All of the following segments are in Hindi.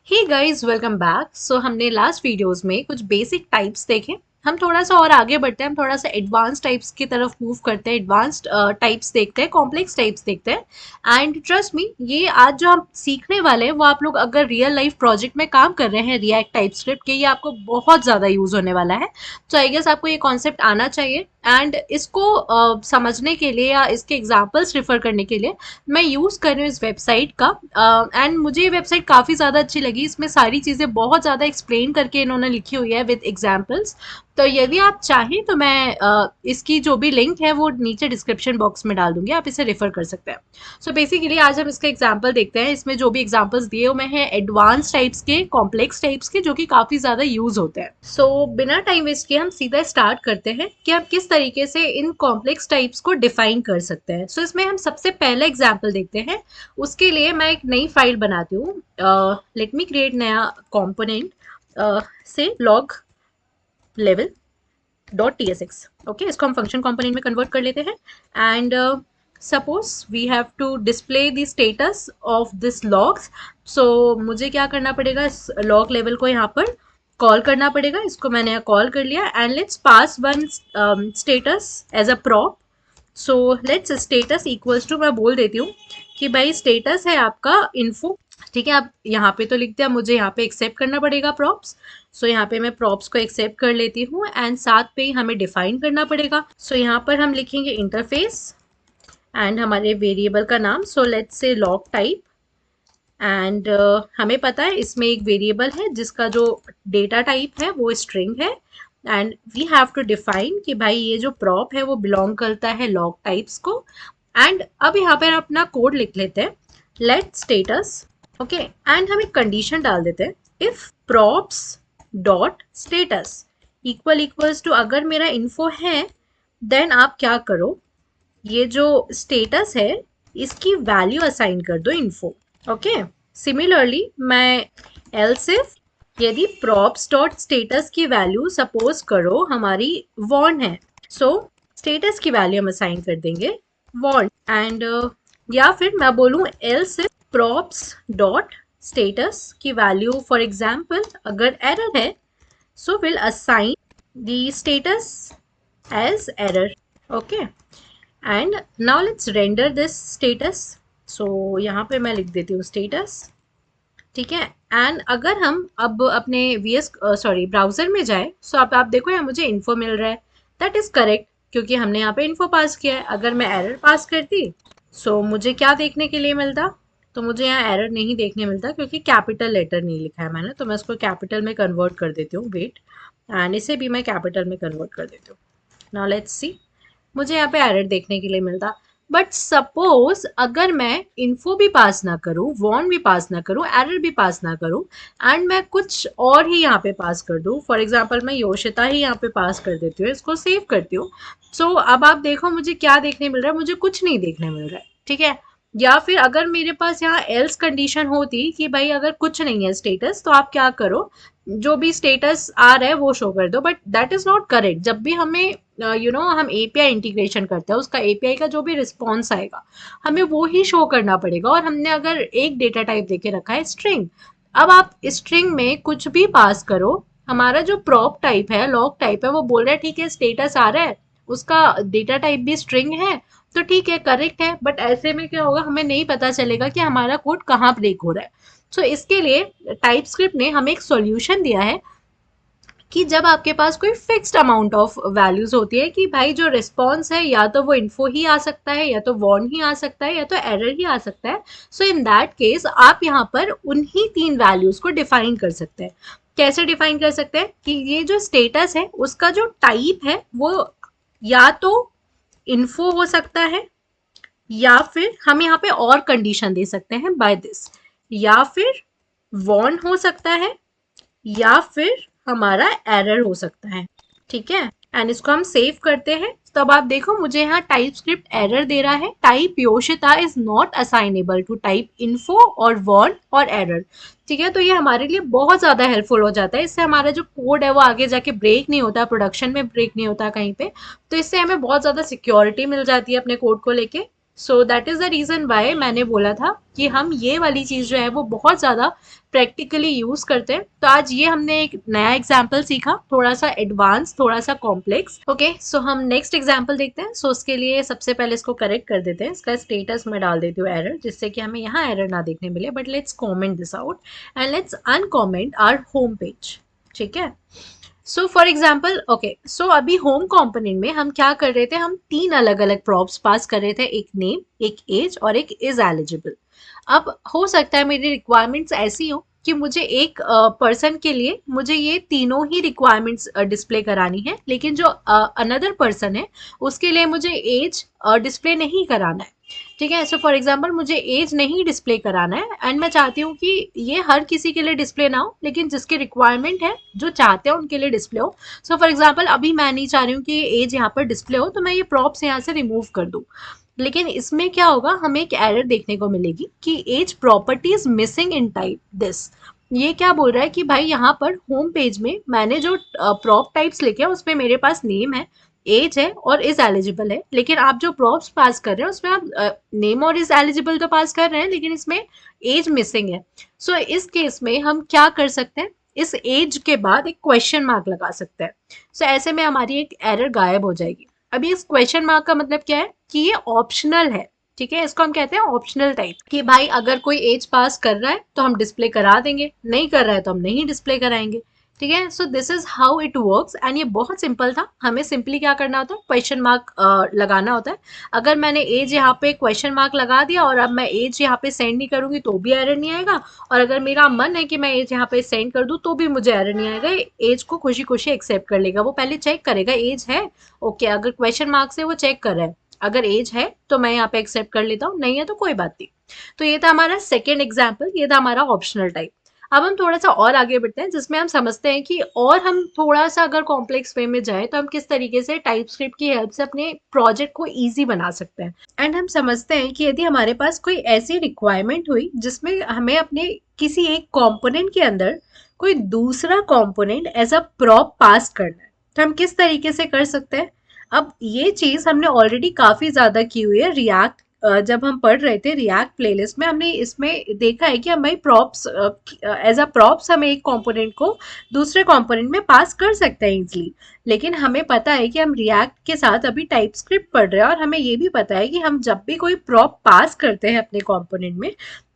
हे गाइस वेलकम बैक। सो हमने लास्ट वीडियोस में कुछ बेसिक टाइप्स देखे। हम थोड़ा सा और आगे बढ़ते हैं, हम थोड़ा सा एडवांस टाइप्स की तरफ मूव करते हैं। एडवांस्ड टाइप्स देखते हैं, कॉम्प्लेक्स टाइप्स देखते हैं। एंड ट्रस्ट मी, ये आज जो हम सीखने वाले हैं वो आप लोग अगर रियल लाइफ प्रोजेक्ट में काम कर रहे हैं रिएक्ट टाइप स्क्रिप्ट के, ये आपको बहुत ज़्यादा यूज होने वाला है। तो आई गेस आपको ये कॉन्सेप्ट आना चाहिए। एंड इसको समझने के लिए या इसके एग्जाम्पल्स रिफर करने के लिए मैं यूज़ कर रही हूँ इस वेबसाइट का। एंड मुझे ये वेबसाइट काफ़ी ज़्यादा अच्छी लगी। इसमें सारी चीज़ें बहुत ज़्यादा एक्सप्लेन करके इन्होंने लिखी हुई है विद एग्जाम्पल्स। तो यदि आप चाहें तो मैं इसकी जो भी लिंक है वो नीचे डिस्क्रिप्शन बॉक्स में डाल दूंगी, आप इसे रेफर कर सकते हैं। सो बेसिकली आज हम इसका एग्जाम्पल देखते हैं। इसमें जो भी एग्जाम्पल्स दिए हुए हैं एडवांस टाइप्स के, कॉम्प्लेक्स टाइप्स के, जो कि काफ़ी ज़्यादा यूज होते हैं। सो बिना टाइम वेस्ट किए हम सीधा स्टार्ट करते हैं कि हम किस तरीके से इन कॉम्प्लेक्स टाइप्स को डिफाइन कर सकते हैं। सो इसमें हम सबसे पहला एग्जाम्पल देखते हैं। उसके लिए मैं एक नई फाइल बनाती हूँ। लेट मी क्रिएट नया component say log level dot T S X. Okay, इसको हम फंक्शन कॉम्पोनेंट में कन्वर्ट कर लेते हैं। And suppose we have to display the status of this logs. So मुझे क्या करना पड़ेगा, इस लॉग लेवल को यहाँ पर कॉल करना पड़ेगा। इसको मैंने यहाँ कॉल कर लिया and let's pass one status as a prop. So let's status equals to, मैं बोल देती हूँ कि भाई स्टेटस है आपका इन्फो। ठीक है, आप यहाँ पे तो लिखते हैं, मुझे यहाँ पे एक्सेप्ट करना पड़ेगा प्रॉप्स। सो यहाँ पे मैं प्रॉप्स को एक्सेप्ट कर लेती हूँ एंड साथ पे ही हमें डिफाइन करना पड़ेगा। सो यहाँ पर हम लिखेंगे इंटरफेस एंड हमारे वेरिएबल का नाम। So let's say log type. And हमें पता है इसमें एक वेरिएबल है जिसका जो डेटा टाइप है वो स्ट्रिंग है। And we have to define कि भाई ये जो प्रॉप है वो बिलोंग करता है लॉग टाइप्स को। एंड अब यहाँ पर अपना कोड लिख लेते हैं, लेट स्टेटस। ओके, एंड हम एक कंडीशन डाल देते हैं, if props dot status equal equals to, अगर मेरा इन्फो है देन आप क्या करो, ये जो स्टेटस है इसकी वैल्यू असाइन कर दो इन्फो। ओके, सिमिलरली मैं एल्स इफ, यदि प्रॉप्स डॉट स्टेटस की वैल्यू सपोज करो हमारी वॉन है, सो स्टेटस की वैल्यू हम असाइन कर देंगे वॉन। एंड या फिर मैं बोलूँ else if props dot status की वैल्यू फॉर एग्जाम्पल अगर एरर है, so will assign the status as error. Okay, and now let's render this status. So यहाँ पे मैं लिख देती हूँ स्टेटस। ठीक है, एंड अगर हम अब अपने ब्राउजर में जाए, सो आप देखो यहाँ मुझे इन्फो मिल रहा है। दैट इज करेक्ट क्योंकि हमने यहाँ पे इन्फो पास किया है। अगर मैं एरर पास करती, सो मुझे क्या देखने के लिए मिलता, तो मुझे यहाँ एरर नहीं देखने मिलता क्योंकि कैपिटल लेटर नहीं लिखा है मैंने। तो मैं इसको कैपिटल में कन्वर्ट कर देती हूँ, वेट, एंड इसे भी मैं कैपिटल में कन्वर्ट कर देती हूँ। नाउ लेट्स सी, मुझे यहाँ पे एरर देखने के लिए मिलता। बट सपोज अगर मैं इन्फो भी पास ना करूँ, वॉन भी पास ना करूँ, एरर भी पास ना करूँ, एंड मैं कुछ और ही यहाँ पे पास कर दूँ, फॉर एग्जाम्पल मैं योशिता ही यहाँ पे पास कर देती हूँ, इसको सेव करती हूँ। सो अब आप देखो मुझे क्या देखने मिल रहा है, मुझे कुछ नहीं देखने मिल रहा है। ठीक है, या फिर अगर मेरे पास यहाँ एल्स कंडीशन होती कि भाई अगर कुछ नहीं है स्टेटस, तो आप क्या करो, जो भी स्टेटस आ रहा है वो शो कर दो। But that is not correct. जब भी हमें हम एपीआई इंटीग्रेशन करते हैं, उसका एपीआई का जो भी रिस्पॉन्स आएगा हमें वो ही शो करना पड़ेगा। और हमने अगर एक डेटा टाइप देके रखा है स्ट्रिंग, अब आप स्ट्रिंग में कुछ भी पास करो, हमारा जो प्रॉप टाइप है, लॉग टाइप है, वो बोल रहा है ठीक है स्टेटस आ रहा है, उसका डेटा टाइप भी स्ट्रिंग है, तो ठीक है करेक्ट है। बट ऐसे में क्या होगा, हमें नहीं पता चलेगा कि हमारा कोड कहाँ ब्रेक हो रहा है। सो इसके लिए टाइप स्क्रिप्ट ने हमें एक सॉल्यूशन दिया है कि जब आपके पास कोई फिक्स्ड अमाउंट ऑफ वैल्यूज होती है कि भाई जो रिस्पॉन्स है या तो वो इन्फो ही आ सकता है, या तो वॉन ही आ सकता है, या तो एरर ही आ सकता है। सो इन दैट केस आप यहाँ पर उन्हीं तीन वैल्यूज को डिफाइन कर सकते हैं। कैसे डिफाइन कर सकते हैं कि ये जो स्टेटस है उसका जो टाइप है वो या तो इन्फो हो सकता है, या फिर हम यहाँ पे और कंडीशन दे सकते हैं बाय दिस, या फिर वॉन हो सकता है, या फिर हमारा एरर हो सकता है। ठीक है, एंड इसको हम सेव करते हैं। तब आप देखो मुझे यहाँ टाइप स्क्रिप्ट एरर दे रहा है, type Yoshita is not assignable to type info और वॉन और एरर। ठीक है, तो ये हमारे लिए बहुत ज़्यादा हेल्पफुल हो जाता है। इससे हमारा जो कोड है वो आगे जाके ब्रेक नहीं होता, प्रोडक्शन में ब्रेक नहीं होता कहीं पे। तो इससे हमें बहुत ज़्यादा सिक्योरिटी मिल जाती है अपने कोड को लेके। So that is the reason why मैंने बोला था कि हम ये वाली चीज जो है वो बहुत ज्यादा प्रैक्टिकली यूज करते हैं। तो आज ये हमने एक नया एग्जाम्पल सीखा, थोड़ा सा एडवांस, थोड़ा सा कॉम्प्लेक्स। ओके, सो हम नेक्स्ट एग्जाम्पल देखते हैं। सो उसके लिए सबसे पहले इसको करेक्ट कर देते हैं, इसका स्टेटस में डाल देती हूँ एरर, जिससे कि हमें यहाँ एरर ना देखने मिले। But let's comment this out and let's uncomment our home page. ठीक है, so for example, okay, so अभी होम कंपोनेंट में हम क्या कर रहे थे, हम तीन अलग अलग प्रॉप्स पास कर रहे थे, एक नेम, एक एज और एक इज एलिजिबल। अब हो सकता है मेरी रिक्वायरमेंट्स ऐसी हो कि मुझे एक पर्सन के लिए मुझे ये तीनों ही रिक्वायरमेंट्स डिस्प्ले करानी है, लेकिन जो अनदर पर्सन है उसके लिए मुझे एज डिस्प्ले नहीं कराना है। ठीक है, सो फॉर एग्जाम्पल मुझे एज नहीं डिस्प्ले कराना है एंड मैं चाहती हूँ कि ये हर किसी के लिए डिस्प्ले ना हो, लेकिन जिसकी रिक्वायरमेंट है, जो चाहते हैं उनके लिए डिस्प्ले हो। सो फॉर एग्जाम्पल अभी मैं नहीं चाह रही हूँ कि एज यहाँ पर डिस्प्ले हो, तो मैं ये प्रॉप्स यहाँ से रिमूव कर दूँ। लेकिन इसमें क्या होगा, हमें एक एरर देखने को मिलेगी कि as property is missing in type this. ये क्या बोल रहा है कि भाई यहाँ पर होम पेज में मैंने जो प्रॉप टाइप्स लिखे हैं उसमें मेरे पास नेम है, एज है और इज एलिजिबल है, लेकिन आप जो प्रॉप्स पास कर रहे हैं उसमें आप नेम और इज एलिजिबल तो पास कर रहे हैं, लेकिन इसमें एज मिसिंग है। सो इस केस में हम क्या कर सकते हैं, इस एज के बाद एक क्वेश्चन मार्क लगा सकते हैं। सो ऐसे में हमारी एक एरर गायब हो जाएगी। अभी इस क्वेश्चन मार्क का मतलब क्या है कि ये ऑप्शनल है। ठीक है, इसको हम कहते हैं ऑप्शनल टाइप, कि भाई अगर कोई एज पास कर रहा है तो हम डिस्प्ले करा देंगे, नहीं कर रहा है तो हम नहीं डिस्प्ले कराएंगे। ठीक है, so this is how it works and ये बहुत सिंपल था। हमें सिंपली क्या करना होता है, क्वेश्चन मार्क लगाना होता है। अगर मैंने एज यहाँ पे क्वेश्चन मार्क लगा दिया और अब मैं एज यहाँ पे सेंड नहीं करूंगी तो भी एरर नहीं आएगा, और अगर मेरा मन है कि मैं एज यहाँ पे सेंड कर दूं तो भी मुझे एरर नहीं आएगा। एज को खुशी खुशी एक्सेप्ट कर लेगा, वो पहले चेक करेगा एज है, ओके, अगर क्वेश्चन मार्क से वो चेक कर रहा है, अगर एज है तो मैं यहाँ पे एक्सेप्ट कर लेता हूँ, नहीं है तो कोई बात नहीं। तो ये था हमारा सेकेंड एग्जाम्पल, ये था हमारा ऑप्शनल टाइप। अब हम थोड़ा सा और आगे बढ़ते हैं, जिसमें हम समझते हैं कि और हम थोड़ा सा अगर कॉम्प्लेक्स वे में जाए तो हम किस तरीके से टाइप स्क्रिप्ट की हेल्प से अपने प्रोजेक्ट को ईजी बना सकते हैं। एंड हम समझते हैं कि यदि हमारे पास कोई ऐसी रिक्वायरमेंट हुई जिसमें हमें अपने किसी एक कंपोनेंट के अंदर कोई दूसरा कंपोनेंट एज अ प्रॉप पास करना है, तो हम किस तरीके से कर सकते हैं। अब ये चीज हमने ऑलरेडी काफी ज्यादा की हुई है रिएक्ट, जब हम पढ़ रहे थे रिएक्ट प्लेलिस्ट में, हमने इसमें देखा है कि हम भाई प्रॉप्स एज अ प्रॉप्स हम एक कंपोनेंट को दूसरे कंपोनेंट में पास कर सकते हैं इजीली। लेकिन हमें पता है कि हम रिएक्ट के साथ अभी टाइप स्क्रिप्ट पढ़ रहे हैं, और हमें ये भी पता है कि हम जब भी कोई प्रॉप पास करते हैं अपने कंपोनेंट में,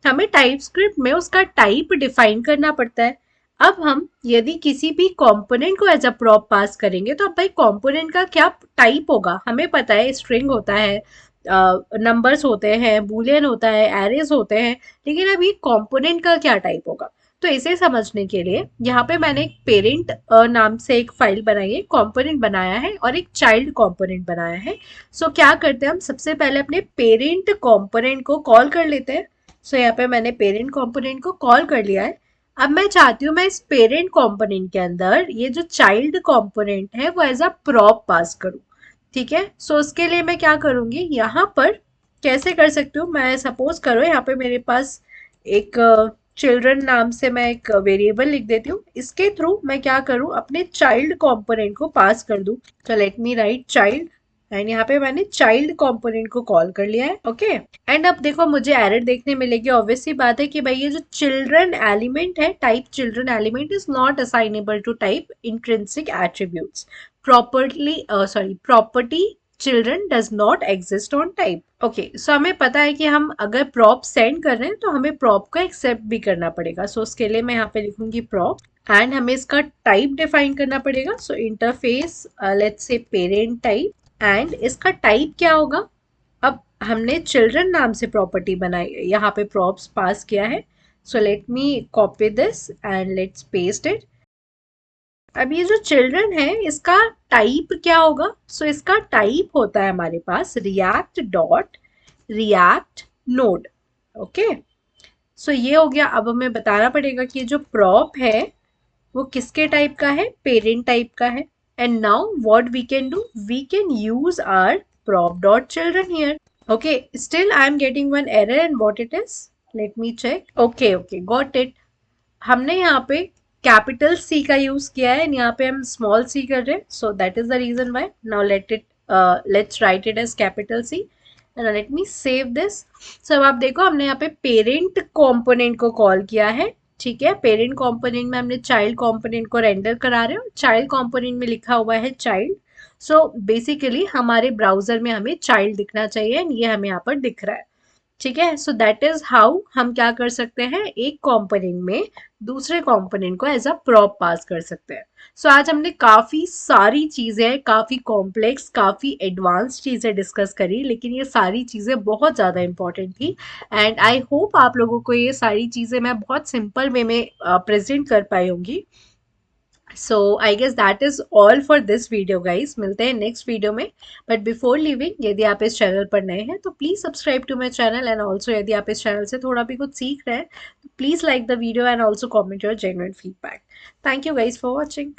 हमें टाइप स्क्रिप्ट में उसका टाइप डिफाइन करना पड़ता है। अब हम यदि किसी भी कंपोनेंट को एज अ प्रॉप पास करेंगे तो अब भाई कंपोनेंट का क्या टाइप होगा, हमें पता है स्ट्रिंग होता है, नंबर्स होते हैं, बूलियन होता है, एरेज होते हैं, लेकिन अभी कंपोनेंट का क्या टाइप होगा। तो इसे समझने के लिए यहाँ पे मैंने एक पेरेंट नाम से एक फाइल बनाई है, कंपोनेंट बनाया है और एक चाइल्ड कंपोनेंट बनाया है। सो क्या करते हैं, हम सबसे पहले अपने पेरेंट कंपोनेंट को कॉल कर लेते हैं। सो यहाँ पे मैंने पेरेंट कंपोनेंट को कॉल कर लिया है। अब मैं चाहती हूँ मैं इस पेरेंट कंपोनेंट के अंदर ये जो चाइल्ड कंपोनेंट है वो एज अ प्रॉप पास करूँ। ठीक है, सो उसके लिए मैं क्या करूंगी, यहाँ पर कैसे कर सकती हूँ, मैं सपोज करो यहाँ पे मेरे पास एक चिल्ड्रन नाम से मैं एक वेरिएबल लिख देती हूँ, इसके थ्रू मैं क्या करूँ, अपने चाइल्ड कंपोनेंट को पास कर दूँ। तो let me right child, and यहाँ पे मैंने चाइल्ड कंपोनेंट को कॉल कर लिया है। ओके, एंड अब देखो मुझे एरर देखने मिलेगी, ऑब्वियस सी बात है कि भाई ये जो चिल्ड्रन एलिमेंट है, type children element is not assignable to type intrinsic attributes property children does not exist on type. Okay, so हमें पता है कि हम अगर प्रॉप सेंड कर रहे हैं तो हमें प्रॉप को एक्सेप्ट भी करना पड़ेगा। सो उसके लिए मैं यहाँ पे लिखूंगी प्रॉप, एंड हमें इसका टाइप डिफाइन करना पड़ेगा। So interface let's say parent type, and इसका टाइप क्या होगा। अब हमने चिल्ड्रन नाम से प्रॉपर्टी बनाई, यहाँ पे प्रॉप्स पास किया है। So let me copy this and let's paste it. अब ये जो चिल्ड्रन है इसका टाइप क्या होगा, सो इसका टाइप होता है हमारे पास React dot React node. Okay, so ये हो गया। अब हमें बताना पड़ेगा कि जो प्रॉप है वो किसके टाइप का है, पेरेंट टाइप का है। And now what we can do, we can use our prop dot children here. Okay, still I am getting one error, and what it is, let me check. Okay, got it. हमने यहाँ पे कैपिटल सी का यूज किया है, यहाँ पे हम स्मॉल सी कर रहे हैं, so that is the reason why. Now let's write it as capital C, let me save this. So अब आप देखो हमने यहाँ पे पेरेंट कंपोनेंट को कॉल किया है। ठीक है, पेरेंट कंपोनेंट में हमने चाइल्ड कंपोनेंट को रेंडर करा रहे हो, चाइल्ड कंपोनेंट में लिखा हुआ है चाइल्ड। सो बेसिकली हमारे ब्राउजर में हमें चाइल्ड दिखना चाहिए and ये हमें यहाँ पर दिख रहा है। ठीक है, सो दैट इज हाउ हम क्या कर सकते हैं, एक कंपोनेंट में दूसरे कंपोनेंट को एज अ प्रॉप पास कर सकते हैं। सो आज हमने काफी सारी चीजें, काफी कॉम्प्लेक्स, काफी एडवांस चीजें डिस्कस करी, लेकिन ये सारी चीजें बहुत ज्यादा इंपॉर्टेंट थी एंड आई होप आप लोगों को ये सारी चीजें मैं बहुत सिंपल वे में प्रेजेंट कर पाई होंगी। So I guess that is all for this video guys, मिलते हैं नेक्स्ट वीडियो में। बट बिफोर लिविंग, यदि आप इस चैनल पर नए हैं तो please subscribe to my channel and also यदि आप इस चैनल से थोड़ा भी कुछ सीख रहे हैं तो please like the video and also comment your genuine feedback. Thank you guys for watching.